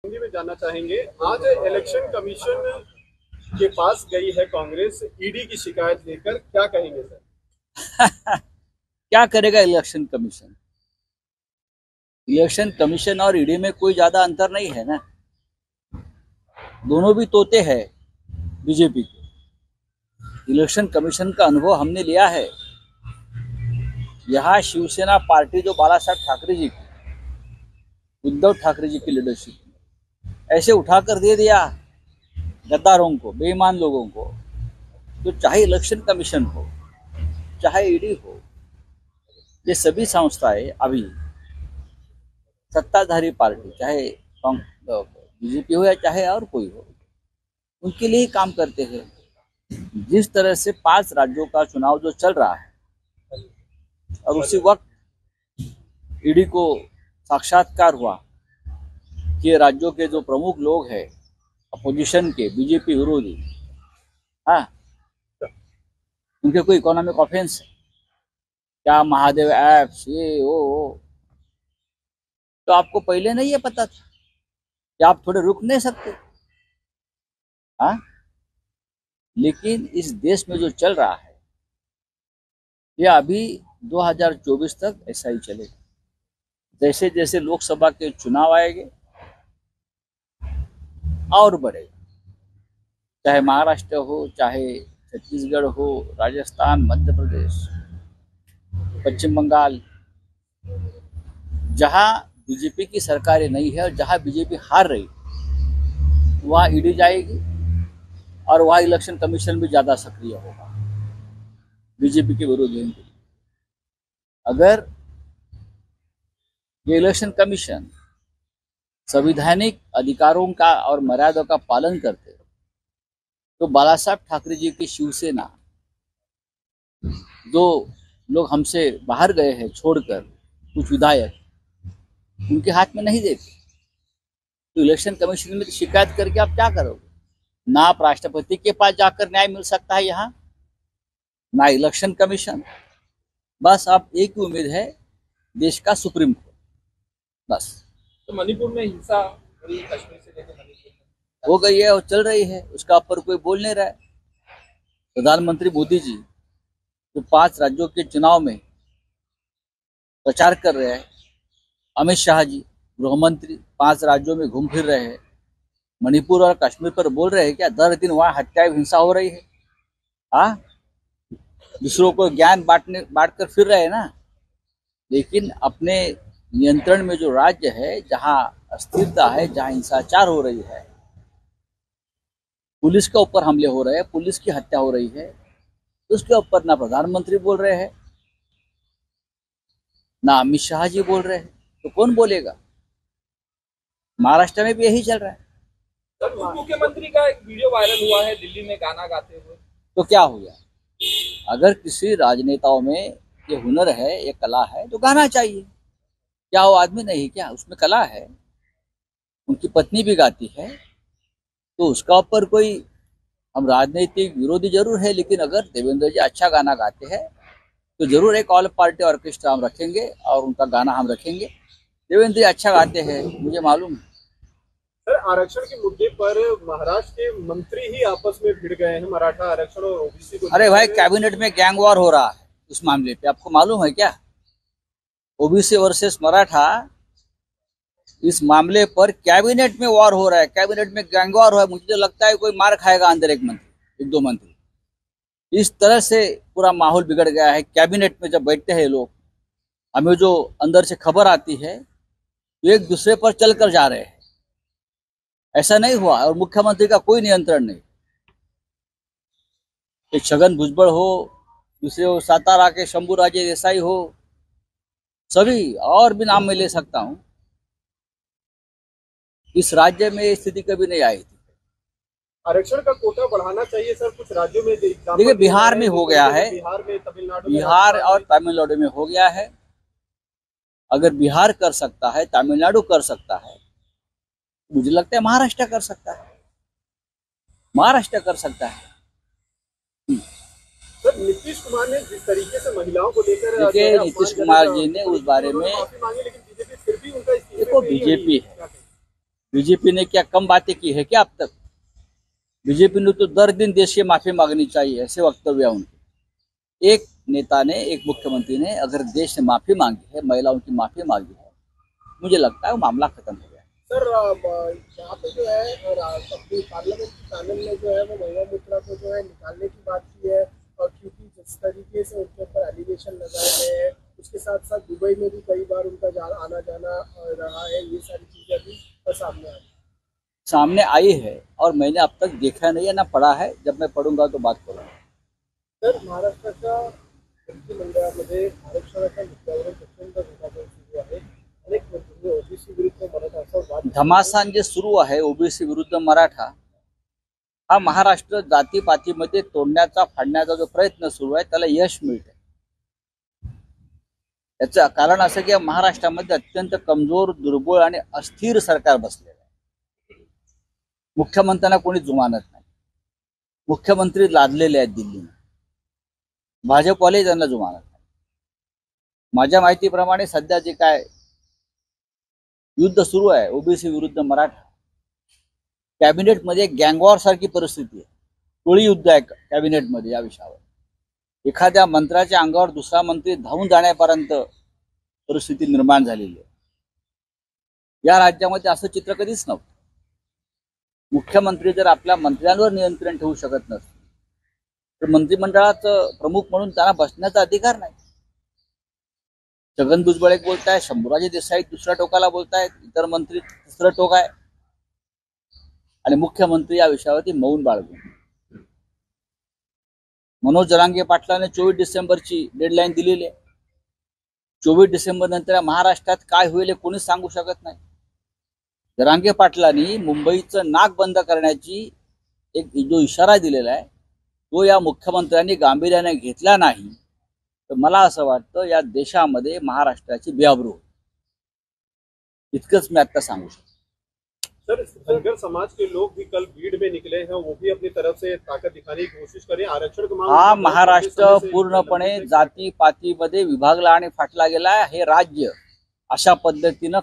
हिंदी में जानना चाहेंगे। आज इलेक्शन कमीशन के पास गई है कांग्रेस ईडी की शिकायत लेकर, क्या कहेंगे सर? क्या करेगा इलेक्शन कमीशन? इलेक्शन कमीशन और ईडी में कोई ज्यादा अंतर नहीं है ना। दोनों भी तोते हैं बीजेपी के। इलेक्शन कमीशन का अनुभव हमने लिया है। यहाँ शिवसेना पार्टी जो बाला साहब ठाकरे जी की, उद्धव ठाकरे जी की लीडरशिप ऐसे उठाकर दे दिया गद्दारों को, बेईमान लोगों को। तो चाहे इलेक्शन कमीशन हो, चाहे ईडी हो, ये सभी संस्थाएं अभी सत्ताधारी पार्टी, चाहे बीजेपी हो या चाहे और कोई हो, उनके लिए ही काम करते हैं। जिस तरह से 5 राज्यों का चुनाव जो चल रहा है और उसी वक्त ईडी को साक्षात्कार हुआ कि राज्यों के जो प्रमुख लोग हैं अपोजिशन के, बीजेपी विरोधी, हाँ, उनके कोई इकोनॉमिक ऑफेंस है क्या, महादेव ऐप्स, ये वो, तो आपको पहले नहीं ये पता था कि आप थोड़े रुक नहीं सकते? हाँ, लेकिन इस देश में जो चल रहा है ये अभी 2024 तक ऐसा ही चलेगा। जैसे जैसे लोकसभा के चुनाव आएंगे और बढ़ेगा, चाहे महाराष्ट्र हो, चाहे छत्तीसगढ़ हो, राजस्थान, मध्य प्रदेश, पश्चिम बंगाल, जहां बीजेपी की सरकारें नहीं है और जहां बीजेपी हार रही, वहां ईडी जाएगी और वहां इलेक्शन कमीशन भी ज्यादा सक्रिय होगा बीजेपी के विरोधियों के लिए। अगर ये इलेक्शन कमीशन संवैधानिक अधिकारों का और मर्यादा का पालन करते तो बाला साहब ठाकरे जी की शिवसेना, जो लोग हमसे बाहर गए हैं छोड़कर, कुछ विधायक, उनके हाथ में नहीं देते। तो इलेक्शन कमीशन में तो शिकायत करके आप क्या करोगे? ना आप राष्ट्रपति के पास जाकर न्याय मिल सकता है यहाँ, ना इलेक्शन कमीशन। बस आप एक ही उम्मीद है, देश का सुप्रीम कोर्ट, बस। तो मणिपुर में हिंसा हुई, कश्मीर से लेकर मणिपुर में हो गई है और चल रही है, उसका ऊपर कोई बोल नहीं रहा है। प्रधानमंत्री मोदी जी जो 5 राज्यों के चुनाव में प्रचार कर रहे हैं, अमित शाह जी गृह मंत्री 5 राज्यों में घूम फिर रहे हैं, मणिपुर और कश्मीर पर बोल रहे हैं क्या? दर दिन वहां हत्याएं, हिंसा हो रही है। हाँ, दूसरों को ज्ञान बांट कर फिर रहे हैं ना। लेकिन अपने नियंत्रण में जो राज्य है, जहां अस्थिरता है, जहां हिंसाचार हो रही है, पुलिस के ऊपर हमले हो रहे हैं, पुलिस की हत्या हो रही है, उसके ऊपर ना प्रधानमंत्री बोल रहे हैं, ना अमित शाह जी बोल रहे हैं, तो कौन बोलेगा? महाराष्ट्र में भी यही चल रहा है। सर, मुख्यमंत्री का एक वीडियो वायरल हुआ है दिल्ली में गाना गाते हुए, तो क्या हो गया? अगर किसी राजनेताओं में ये हुनर है, ये कला है, तो गाना चाहिए। क्या वो आदमी नहीं, क्या उसमें कला है? उनकी पत्नी भी गाती है, तो उसका ऊपर कोई, हम राजनीतिक विरोधी जरूर है, लेकिन अगर देवेंद्र जी अच्छा गाना गाते हैं तो जरूर एक ऑल पार्टी ऑर्केस्ट्रा हम रखेंगे और उनका गाना हम रखेंगे। देवेंद्र जी अच्छा गाते हैं, मुझे मालूम है। सर, आरक्षण के मुद्दे पर महाराष्ट्र के मंत्री ही आपस में भिड़ गए हैं, मराठा आरक्षण और ओबीसी को। अरे भाई, कैबिनेट में गैंग वॉर हो रहा है उस मामले पे, आपको मालूम है क्या? ओबीसी वर्सेस मराठा, इस मामले पर कैबिनेट में वॉर हो रहा है, कैबिनेट में गैंग वॉर हो रहा है। मुझे लगता है कोई मार खाएगा अंदर, एक मंत्री, एक दो मंत्री। इस तरह से पूरा माहौल बिगड़ गया है। कैबिनेट में जब बैठते हैं लोग, हमें जो अंदर से खबर आती है तो एक दूसरे पर चलकर जा रहे हैं। ऐसा नहीं हुआ और मुख्यमंत्री का कोई नियंत्रण नहीं। एक छगन भुजबल हो, दूसरे हो सातारा के शंभूराजे देसाई हो, सभी और भी नाम मैं ले सकता हूं। इस राज्य में स्थिति कभी नहीं आई थी। आरक्षण का कोटा बढ़ाना चाहिए सर, कुछ राज्यों में देखिए, बिहार में हो गया है, बिहार में, तमिलनाडु, बिहार और तमिलनाडु में हो गया है। अगर बिहार कर सकता है, तमिलनाडु कर सकता है, मुझे लगता है महाराष्ट्र कर सकता है, महाराष्ट्र कर सकता है। सर, नीतीश कुमार ने जिस तरीके से महिलाओं को लेकर, देखिए, नीतीश कुमार जी ने उस बारे में, माफी मांगी, लेकिन बीजेपी फिर भी उनका देखो बीजेपी है, बीजेपी ने क्या कम बातें की है क्या अब तक? बीजेपी ने तो दर दिन देश की माफी मांगनी चाहिए, ऐसे वक्तव्य है उनके। एक नेता ने, एक मुख्यमंत्री ने अगर देश ने माफी मांगी है, महिलाओं की माफी मांगी है, मुझे लगता है वो मामला खत्म हो गया। सर यहाँ पे जो है अपनी पार्लियामेंट की पैनल ने जो है वो महिला मित्रा को जो है निकालने की बात की है, और क्योंकि जिस तरीके से उनके ऊपर एलिगेशन लगाए गए हैं, उसके साथ साथ दुबई में भी कई बार उनका आना जाना रहा है, ये सारी चीजें अभी सामने आई है और मैंने अब तक देखा नहीं है ना पढ़ा है। जब मैं पढ़ूंगा तो बात करूंगा। सर महाराष्ट्राच्या मंत्रिमंडळामध्ये आरक्षणाच्या मुद्द्यावर प्रचंड गदारोळ सुरू आहे. अनेक मंत्री ओबीसी विरुद्ध मराठा असा वाद घमासान जे सुरू आहे ओबीसी विरुद्ध मराठा, हा महाराष्ट्र जातीपातीमध्ये तोडण्याचा, फाडण्याचा जो प्रयत्न सुरू आहे त्याला यश मिळते। याचं कारण असं की महाराष्ट्रामध्ये अत्यंत कमजोर, दुर्बळ आणि अस्थिर सरकार बसलेलं आहे। मुख्यमंत्र्यांना कोणी जुमानत नाही, मुख्यमंत्री लादलेले आहेत दिल्लीने, भाजपवाले त्यांना जुमानत नाही। माझ्या माहितीप्रमाणे सध्या जे काय युद्ध सुरू आहे ओबीसी विरुद्ध मराठा, कॅबिनेट मध्ये गँगवॉर सारखी परिस्थिती आहे, टोळी युद्ध आहे कॅबिनेट मध्ये या विषयावर। एखाद्या मंत्र्याच्या अंगावर दुसरा मंत्री धावून जाण्यापर्यंत परिस्थिती निर्माण झालेली आहे। या राज्यामध्ये असं चित्र कधीच नव्हतं। मुख्यमंत्री जर आपल्या मंत्र्यांवर नियंत्रण ठेवू शकत नसतील तर मंत्रिमंडळाचं प्रमुख म्हणून त्यांना बसण्याचा अधिकार नाही। छगन भुजबळ एक बोलताय, शंभूराजे देसाई दुसऱ्या टोकाला बोलतायत, इतर मंत्री तिसरं टोक आहे, आणि मुख्यमंत्री या विषयावरती मौन बाळगून। मनोज जरांगे पाटलाने 24 डिसेंबरची डेडलाईन दिलेली आहे। 24 डिसेंबर नंतर महाराष्ट्रात काय होईल हे कोणीच सांगू शकत नाही। जरांगे पाटलांनी मुंबईचं नाक बंद करण्याची एक जो इशारा दिलेला आहे तो या मुख्यमंत्र्यांनी गांभीर्याने घेतला नाही तर मला असं वाटतं या देशामध्ये महाराष्ट्राची बेअब्रू होईल। इतकंच मी आता सांगू शकतो। सर धनगर समाज के लोग भी कल भीड़ में निकले हैं, वो भी अपनी तरफ से ताकत दिखाने की कोशिश करें। आरक्षण की मांग हा महाराष्ट्र पूर्णपणे जाती पातीमध्ये विभागला आणि फाटला गेला। हे राज्य अशा पद्धतीनं